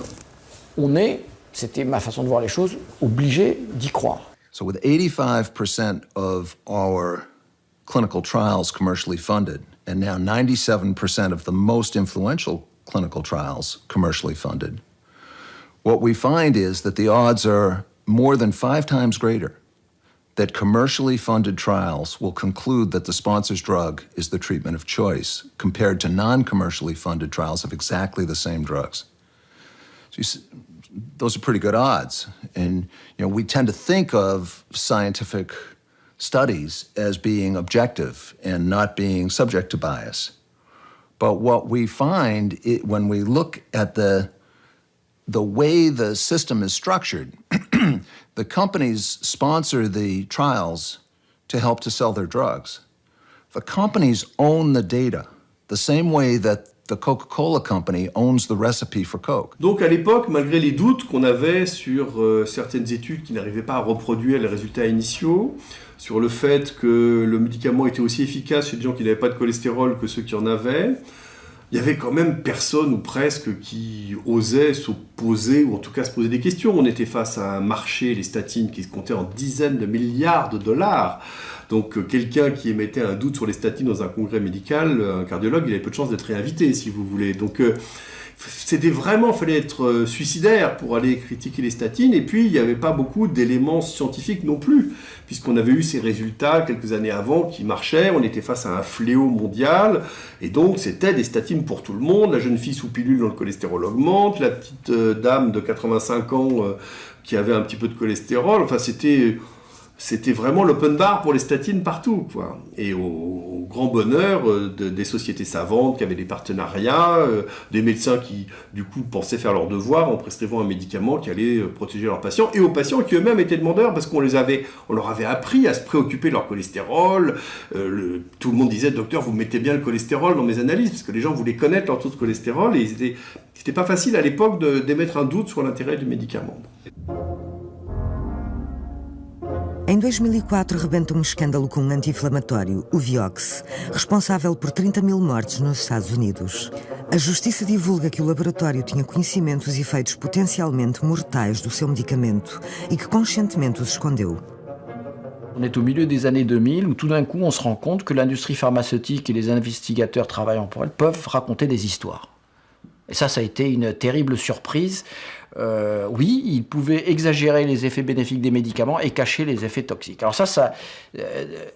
on est, c'était ma façon de voir les choses, obligé d'y croire. So with 85% of our clinical trials commercially funded, and now 97% of the most influential clinical trials commercially funded, what we find is that the odds are more than 5 times greater that commercially funded trials will conclude that the sponsor's drug is the treatment of choice compared to non-commercially funded trials of exactly the same drugs. So those are pretty good odds. And we tend to think of scientific studies as being objective and not being subject to bias. But what we find when we look at the way the system is structured, the companies sponsor the trials to help to sell their drugs. The companies own the data, the same way that the Coca-Cola company owns the recipe for Coke. Donc à l'époque, malgré les doutes qu'on avait sur certaines études qui n'arrivaient pas à reproduire les résultats initiaux, sur le fait que le médicament était aussi efficace chez des gens qui n'avaient pas de cholestérol que ceux qui en avaient, il y avait quand même personne ou presque qui osait s'opposer ou en tout cas se poser des questions. On était face à un marché, les statines, qui se comptait en dizaines de milliards de dollars. Donc quelqu'un qui émettait un doute sur les statines dans un congrès médical, un cardiologue, il avait peu de chances d'être réinvité, si vous voulez. Donc c'était vraiment, il fallait être suicidaire pour aller critiquer les statines. Et puis il n'y avait pas beaucoup d'éléments scientifiques non plus, puisqu'on avait eu ces résultats quelques années avant qui marchaient. On était face à un fléau mondial. Et donc c'était des statines pour tout le monde. La jeune fille sous pilule dont le cholestérol augmente, la petite dame de 85 ans qui avait un petit peu de cholestérol. Enfin c'était vraiment l'open bar pour les statines partout, quoi. Et au grand bonheur des sociétés savantes qui avaient des partenariats, des médecins qui, du coup, pensaient faire leur devoir en prescrivant un médicament qui allait protéger leurs patients, et aux patients qui eux-mêmes étaient demandeurs parce on leur avait appris à se préoccuper de leur cholestérol. Tout le monde disait, docteur, vous mettez bien le cholestérol dans mes analyses, parce que les gens voulaient connaître leur taux de cholestérol, et c'était pas facile à l'époque d'émettre un doute sur l'intérêt du médicament. Em 2004 rebenta escândalo com anti-inflamatório, o Vioxx, responsável por 30 mil mortes nos Estados Unidos. A Justiça divulga que o laboratório tinha conhecimento dos efeitos potencialmente mortais do seu medicamento e que conscientemente os escondeu. On est au milieu des années 2000 où tout d'un coup on se rend compte que l'industrie pharmaceutique et les investigateurs travaillant pour elle peuvent raconter des histoires. Et ça a été une terrible surprise. Oui, ils pouvaient exagérer les effets bénéfiques des médicaments et cacher les effets toxiques. Alors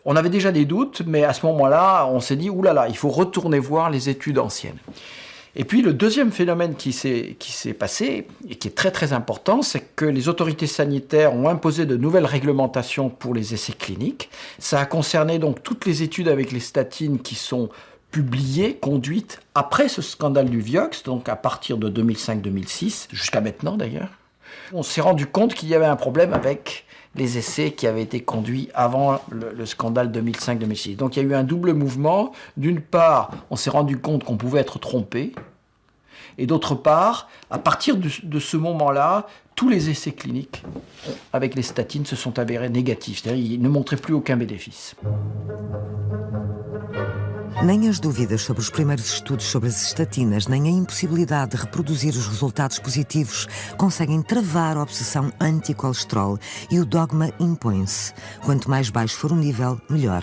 on avait déjà des doutes, mais à ce moment-là, on s'est dit, oulala, il faut retourner voir les études anciennes. Et puis le deuxième phénomène qui s'est passé, et qui est très très important, c'est que les autorités sanitaires ont imposé de nouvelles réglementations pour les essais cliniques. Ça a concerné donc toutes les études avec les statines qui sont publiées, conduites après ce scandale du Vioxx, donc à partir de 2005-2006, jusqu'à maintenant d'ailleurs. On s'est rendu compte qu'il y avait un problème avec les essais qui avaient été conduits avant le scandale 2005-2006. Donc il y a eu un double mouvement. D'une part, on s'est rendu compte qu'on pouvait être trompé. Et d'autre part, à partir de ce moment-là, tous les essais cliniques avec les statines se sont avérés négatifs. C'est-à-dire qu'ils ne montraient plus aucun bénéfice. Nem as dúvidas sobre os primeiros estudos sobre as estatinas, nem a impossibilidade de reproduzir os resultados positivos conseguem travar a obsessão anti-colesterol e o dogma impõe-se. Quanto mais baixo for o nível, melhor.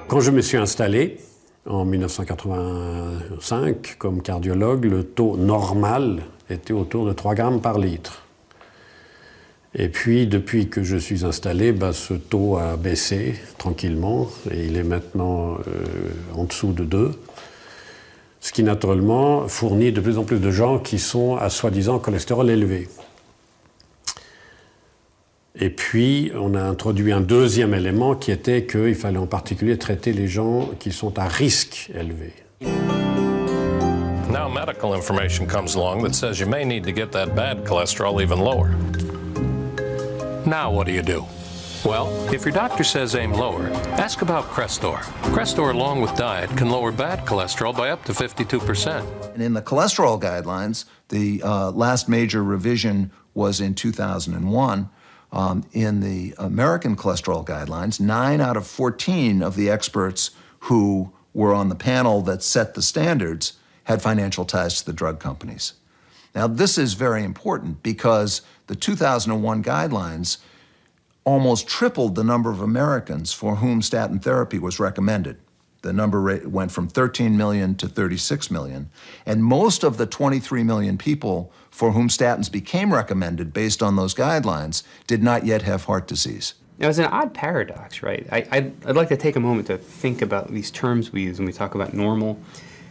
Quand je me suis installé, en 1985, comme cardiologue, le taux normal était autour de 3 grammes par litre. Et puis, depuis que je suis installé, ce taux a baissé tranquillement et il est maintenant en dessous de 2. Ce qui, naturellement, fournit de plus en plus de gens qui sont à soi-disant cholestérol élevé. Et puis, on a introduit un deuxième élément qui était qu'il fallait en particulier traiter les gens qui sont à risque élevé. Now medical information comes along that says you may need to get that bad cholesterol even lower. Now what do? Well, if your doctor says aim lower, ask about Crestor. Crestor, along with diet, can lower bad cholesterol by up to 52%. And in the cholesterol guidelines, the last major revision was in 2001. In the American cholesterol guidelines, 9 out of 14 of the experts who were on the panel that set the standards had financial ties to the drug companies. Now, this is very important because the 2001 guidelines almost tripled the number of Americans for whom statin therapy was recommended. The number went from 13 million to 36 million. And most of the 23 million people for whom statins became recommended based on those guidelines did not yet have heart disease. Now, it's an odd paradox, right? I'd like to take a moment to think about these terms we use when we talk about normal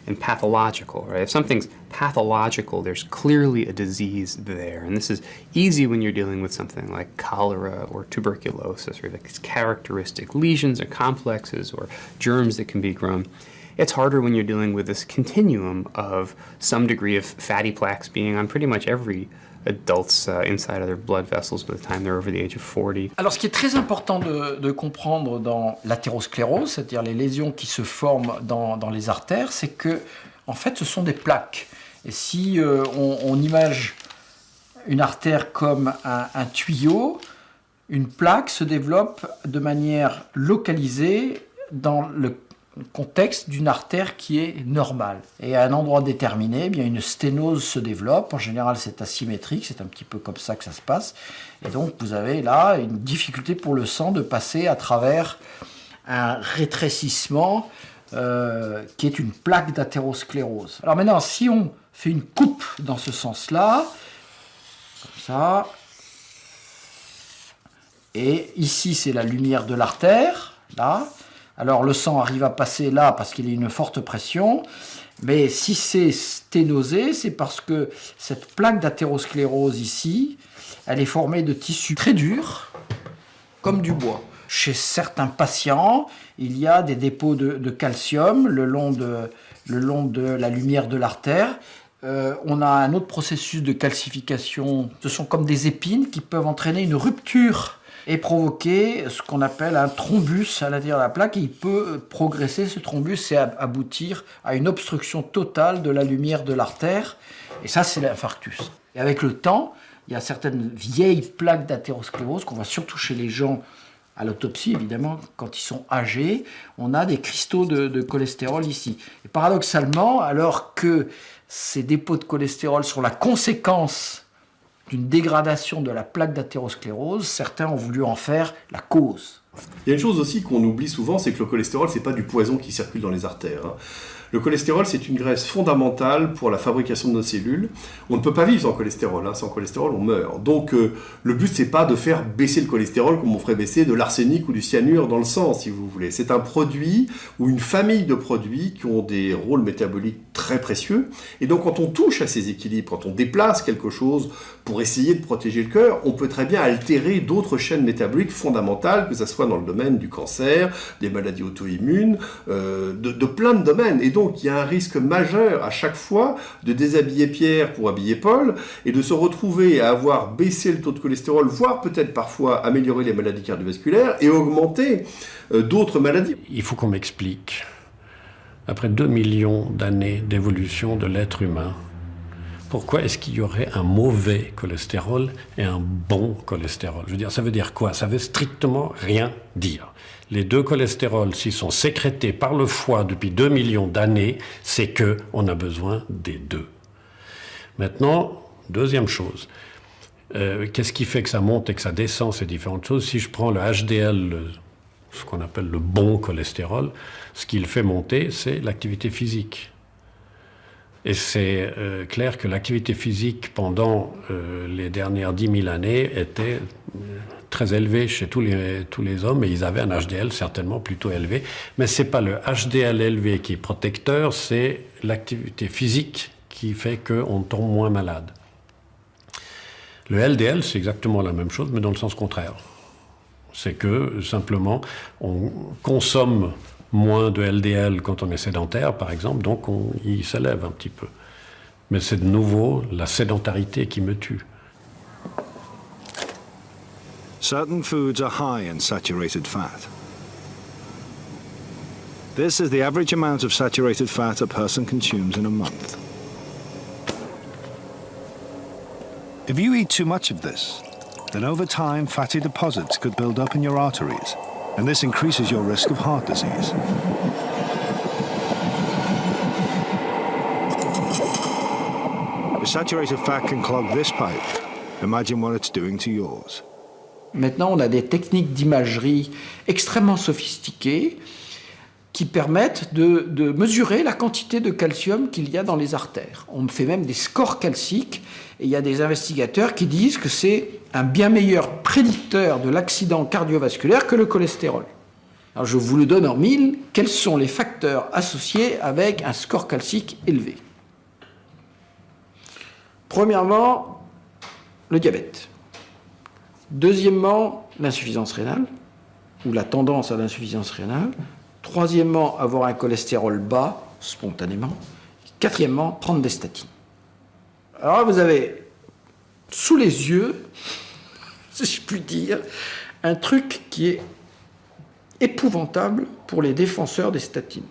and pathological, right? If something's pathological, there's clearly a disease there. And this is easy when you're dealing with something like cholera or tuberculosis, or like characteristic lesions or complexes or germs that can be grown. It's harder when you're dealing with this continuum of some degree of fatty plaques being on pretty much every adults inside of their blood vessels by the time they're over the age of 40. Alors, ce qui est très important de comprendre dans l'athérosclérose, c'est-à-dire les lésions qui se forment dans les artères, c'est que, en fait, ce sont des plaques. Et si on image une artère comme un tuyau, une plaque se développe de manière localisée dans le contexte d'une artère qui est normale. Et à un endroit déterminé, eh bien, une sténose se développe. En général, c'est asymétrique, c'est un petit peu comme ça que ça se passe. Et donc, vous avez là une difficulté pour le sang de passer à travers un rétrécissement qui est une plaque d'athérosclérose. Alors maintenant, si on fait une coupe dans ce sens-là, comme ça, et ici, c'est la lumière de l'artère, là. Alors le sang arrive à passer là parce qu'il y a une forte pression, mais si c'est sténosé, c'est parce que cette plaque d'athérosclérose ici, elle est formée de tissus très durs, comme du bois. Chez certains patients, il y a des dépôts de calcium le long de la lumière de l'artère. On a un autre processus de calcification. Ce sont comme des épines qui peuvent entraîner une rupture et provoquer ce qu'on appelle un thrombus à l'intérieur de la plaque. Et il peut progresser, ce thrombus, et aboutir à une obstruction totale de la lumière de l'artère. Et ça, c'est l'infarctus. Et avec le temps, il y a certaines vieilles plaques d'athérosclérose qu'on voit surtout chez les gens à l'autopsie, évidemment, quand ils sont âgés. On a des cristaux de cholestérol ici. Et paradoxalement, alors que ces dépôts de cholestérol sont la conséquence d'une dégradation de la plaque d'athérosclérose, certains ont voulu en faire la cause. Il y a une chose aussi qu'on oublie souvent, c'est que le cholestérol, c'est pas du poison qui circule dans les artères. Le cholestérol, c'est une graisse fondamentale pour la fabrication de nos cellules. On ne peut pas vivre sans cholestérol. Sans cholestérol, on meurt. Donc, le but, c'est pas de faire baisser le cholestérol comme on ferait baisser de l'arsenic ou du cyanure dans le sang, si vous voulez. C'est un produit ou une famille de produits qui ont des rôles métaboliques très précieux. Et donc, quand on touche à ces équilibres, quand on déplace quelque chose pour essayer de protéger le cœur, on peut très bien altérer d'autres chaînes métaboliques fondamentales, que ce soit dans le domaine du cancer, des maladies auto-immunes, de plein de domaines. Et donc, il y a un risque majeur à chaque fois de déshabiller Pierre pour habiller Paul et de se retrouver à avoir baissé le taux de cholestérol, voire peut-être parfois améliorer les maladies cardiovasculaires et augmenter d'autres maladies. Il faut qu'on m'explique, après 2 millions d'années d'évolution de l'être humain, pourquoi est-ce qu'il y aurait un mauvais cholestérol et un bon cholestérol? Je veux dire, ça veut dire quoi? Ça veut strictement rien dire. Les deux cholestérols, s'ils sont sécrétés par le foie depuis 2 millions d'années, c'est qu'on a besoin des deux. Maintenant, deuxième chose, qu'est-ce qui fait que ça monte et que ça descend, ces différentes choses? Si je prends le HDL, ce qu'on appelle le bon cholestérol, ce qui le fait monter, c'est l'activité physique. Et c'est clair que l'activité physique pendant les dernières 10 000 années était très élevée chez tous les hommes, et ils avaient un HDL certainement plutôt élevé. Mais ce n'est pas le HDL élevé qui est protecteur, c'est l'activité physique qui fait qu'on tombe moins malade. Le LDL, c'est exactement la même chose, mais dans le sens contraire. C'est que, simplement, on consomme moins de LDL quand on est sédentaire, par exemple, donc il s'élève un petit peu. Mais c'est de nouveau la sédentarité qui me tue. certain foods are high in saturated fat. This is the average amount of saturated fat a person consumes in a month. If you eat too much of this, then over time fatty deposits could build up in your arteries, and this increases your risk of heart disease. If saturated fat can clog this pipe, imagine what it's doing to yours. Maintenant, on a des techniques d'imagerie extrêmement sophistiquées qui permettent de mesurer la quantité de calcium qu'il y a dans les artères. On fait même des scores calciques, et il y a des investigateurs qui disent que c'est un bien meilleur prédicteur de l'accident cardiovasculaire que le cholestérol. Alors je vous le donne en mille, quels sont les facteurs associés avec un score calcique élevé? Premièrement, le diabète. Deuxièmement, l'insuffisance rénale, ou la tendance à l'insuffisance rénale. Troisièmement, avoir un cholestérol bas, spontanément. Quatrièmement, prendre des statines. Alors là, vous avez sous les yeux, si je puis dire, un truc qui est épouvantable pour les défenseur des statines.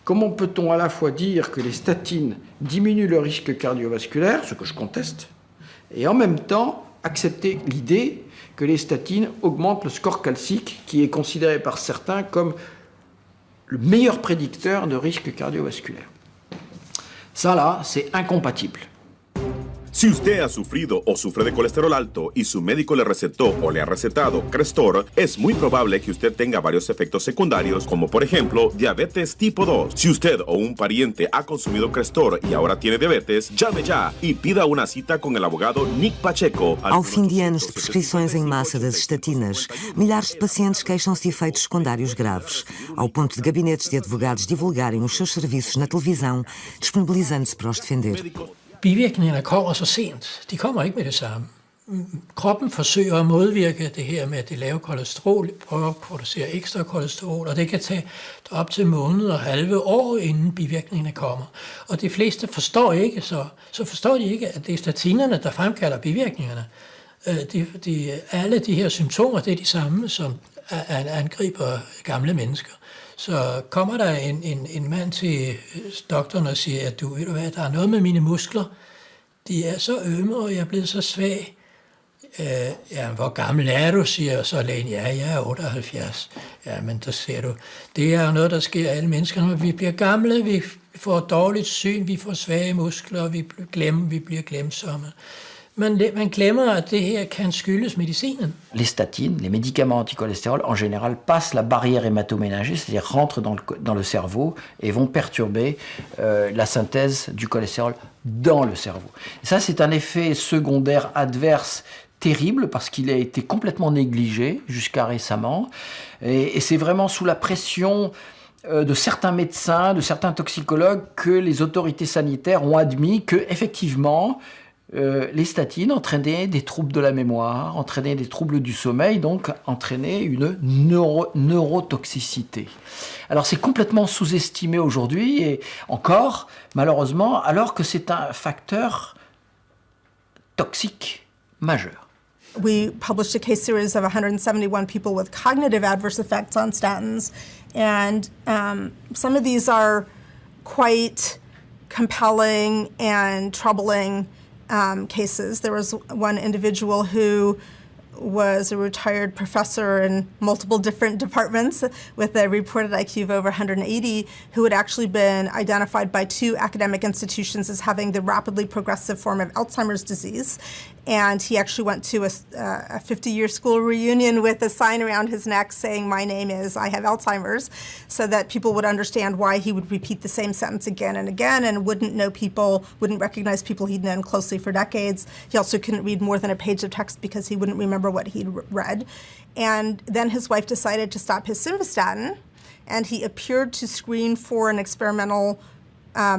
Comment peut-on à la fois dire que les statines diminuent le risque cardiovasculaire, ce que je conteste, et en même temps accepter l'idée que les statines augmentent le score calcique, qui est considéré par certains comme le meilleur prédicteur de risque cardiovasculaire. Ça là, c'est incompatible. Si usted ha sufrido o sufre de colesterol alto y su médico le recetó o le ha recetado Crestor, es muy probable que usted tenga varios efectos secundarios, como por ejemplo diabetes tipo 2. Si usted o un pariente ha consumido Crestor y ahora tiene diabetes, llame ya y pida una cita con el abogado Nick Pacheco. Ao fim de anos de prescrições em massa das estatinas, milhares de pacientes queixam-se de efeitos secundários graves, ao ponto de gabinetes de advogados divulgarem os seus serviços na televisão, disponibilizando-se para os defender. Bivirkningerne kommer så sent. De kommer ikke med det samme. Kroppen forsøger at modvirke det her med det lave kolesterol, prøver at producere ekstra kolesterol, og det kan tage op til måneder og halve år, inden bivirkningerne kommer. Og de fleste forstår ikke, så forstår de ikke, at det er statinerne, der fremkalder bivirkningerne. Alle de her symptomer, det er de samme, som angriber gamle mennesker. Så kommer der en mand til doktoren og siger, at du ved du hvad, der er noget med mine muskler. De er så ømme, og jeg er blevet så svag. Ja, hvor gammel er du, siger så lægen. Ja, jeg er 78. Ja, men der ser du, det er noget, der sker alle mennesker. Når vi bliver gamle, vi får dårligt syn, vi får svage muskler, vi bliver glemsomme. Man glemmer, at det her kan skyldes medicinen. Les statines, les médicaments anticholestérol, en général, passent la barrière hématoménagée, c'est-à-dire rentrent dans le cerveau et vont perturber la synthèse du cholestérol dans le cerveau. Et ça, c'est un effet secondaire adverse terrible parce qu'il a été complètement négligé jusqu'à récemment. Et c'est vraiment sous la pression de certains médecins, de certains toxicologues que les autorités sanitaires ont admis que, effectivement, les statines entraînaient des troubles de la mémoire, entraînaient des troubles du sommeil, donc entraînaient une neurotoxicité. Alors c'est complètement sous-estimé aujourd'hui, et encore, malheureusement, alors que c'est un facteur toxique majeur. We published a case series of 171 people with cognitive adverse effects on statins, and some of these are quite compelling and troubling cases. There was one individual who was a retired professor in multiple different departments with a reported IQ of over 180, who had actually been identified by 2 academic institutions as having the rapidly progressive form of Alzheimer's disease. And he actually went to a 50-year school reunion with a sign around his neck saying, "My name is, I have Alzheimer's," so that people would understand why he would repeat the same sentence again and again and wouldn't recognize people he'd known closely for decades. He also couldn't read more than a page of text because he wouldn't remember what he'd read. And then his wife decided to stop his simvastatin, and he appeared to screen for an experimental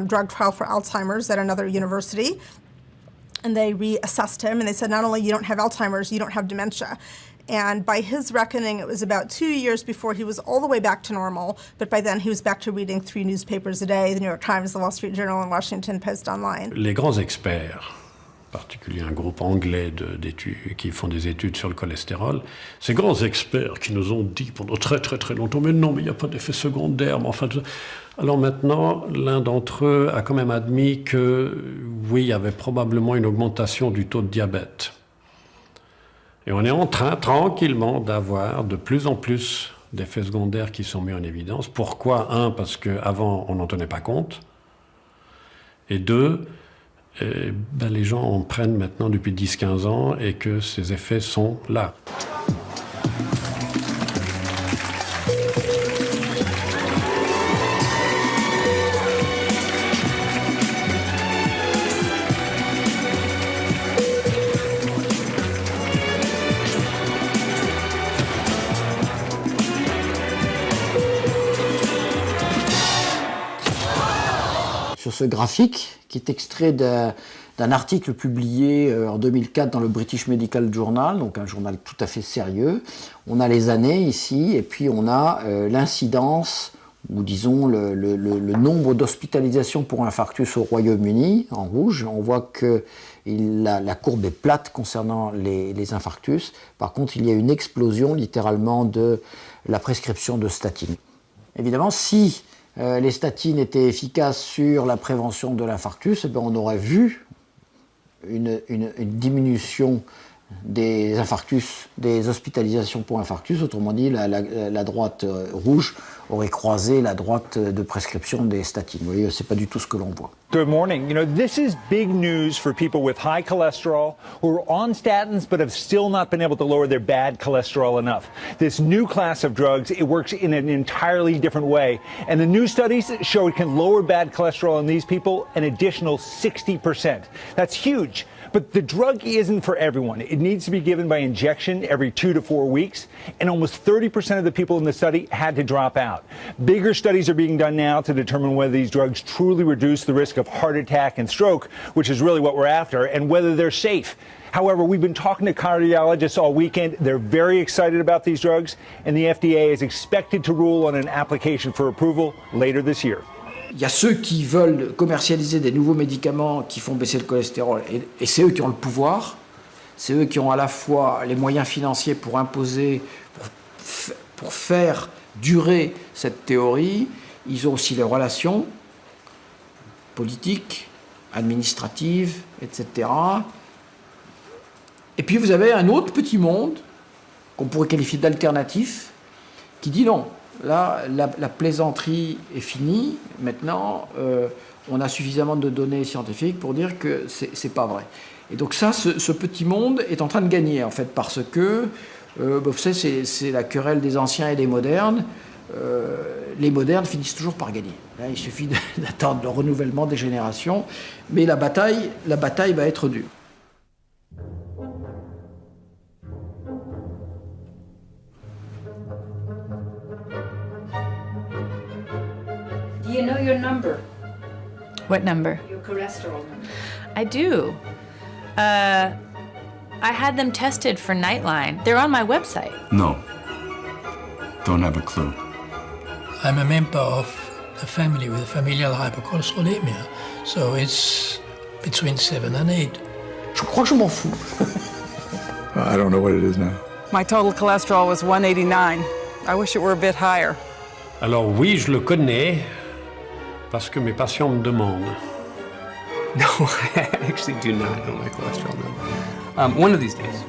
drug trial for Alzheimer's at another university. And they reassessed him, and they said, not only you don't have Alzheimer's, you don't have dementia. And by his reckoning, it was about 2 years before he was all the way back to normal, but by then he was back to reading 3 newspapers a day, the New York Times, the Wall Street Journal, and Washington Post online. Les grands experts particulier un groupe anglais qui font des études sur le cholestérol, ces grands experts qui nous ont dit pendant très très très longtemps, mais non, mais il n'y a pas d'effet secondaire, mais enfin... Alors maintenant, l'un d'entre eux a quand même admis que, oui, il y avait probablement une augmentation du taux de diabète. Et on est en train, tranquillement, d'avoir de plus en plus d'effets secondaires qui sont mis en évidence. Pourquoi? Un, parce qu'avant, on n'en tenait pas compte. Et deux, les gens en prennent maintenant depuis 10-15 ans et que ces effets sont là. Sur ce graphique, qui est extrait d'un article publié en 2004 dans le British Medical Journal, donc un journal tout à fait sérieux. On a les années ici, et puis on a l'incidence, ou disons le nombre d'hospitalisations pour infarctus au Royaume-Uni, en rouge. On voit que la courbe est plate concernant les infarctus. Par contre, il y a une explosion littéralement de la prescription de statines. Évidemment, si les statines étaient efficaces sur la prévention de l'infarctus, on aurait vu une diminution des infarctus, des hospitalisations pour infarctus. Autrement dit, la droite rouge aurait croisé la droite de prescription des statines. Vous voyez, c'est pas du tout ce que l'on voit. Good morning. You know, this is big news for people with high cholesterol who are on statins but have still not been able to lower their bad cholesterol enough. This new class of drugs, it works in an entirely different way. And the new studies show it can lower bad cholesterol in these people an additional 60%. That's huge. But the drug isn't for everyone. It needs to be given by injection every 2 to 4 weeks, and almost 30% of the people in the study had to drop out. Bigger studies are being done now to determine whether these drugs truly reduce the risk of heart attack and stroke, which is really what we're after, and whether they're safe. However, we've been talking to cardiologists all weekend. They're very excited about these drugs, and the FDA is expected to rule on an application for approval later this year. Il y a ceux qui veulent commercialiser des nouveaux médicaments qui font baisser le cholestérol, et c'est eux qui ont le pouvoir, c'est eux qui ont à la fois les moyens financiers pour imposer, pour faire durer cette théorie. Ils ont aussi les relations politiques, administratives, etc. Et puis vous avez un autre petit monde, qu'on pourrait qualifier d'alternatif, qui dit non. Là, la plaisanterie est finie. Maintenant, on a suffisamment de données scientifiques pour dire que c'est pas vrai. Et donc ça, ce petit monde est en train de gagner, en fait, parce que, vous savez, c'est la querelle des anciens et des modernes. Les modernes finissent toujours par gagner. Là, il suffit d'attendre le renouvellement des générations. Mais la bataille va être dure. Do you know your number? What number? Your cholesterol number. I do. I had them tested for Nightline. They're on my website. No. Don't have a clue. I'm a member of a family with familial hypercholesterolemia, so it's between 7 and 8. Je crois que je m'en fous. I don't know what it is now. My total cholesterol was 189. I wish it were a bit higher. Alors oui, je le connais, parce que mes patients me demandent. No, I actually do not know my cholesterol number. One of these days.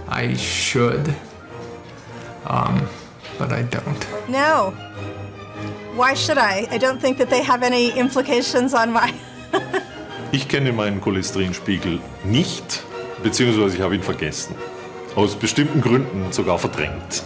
I should, but I don't. No. Why should I? I don't think that they have any implications on my... Ich kenne meinen Cholesterinspiegel nicht, beziehungsweise ich habe ihn vergessen. Aus bestimmten Gründen sogar verdrängt.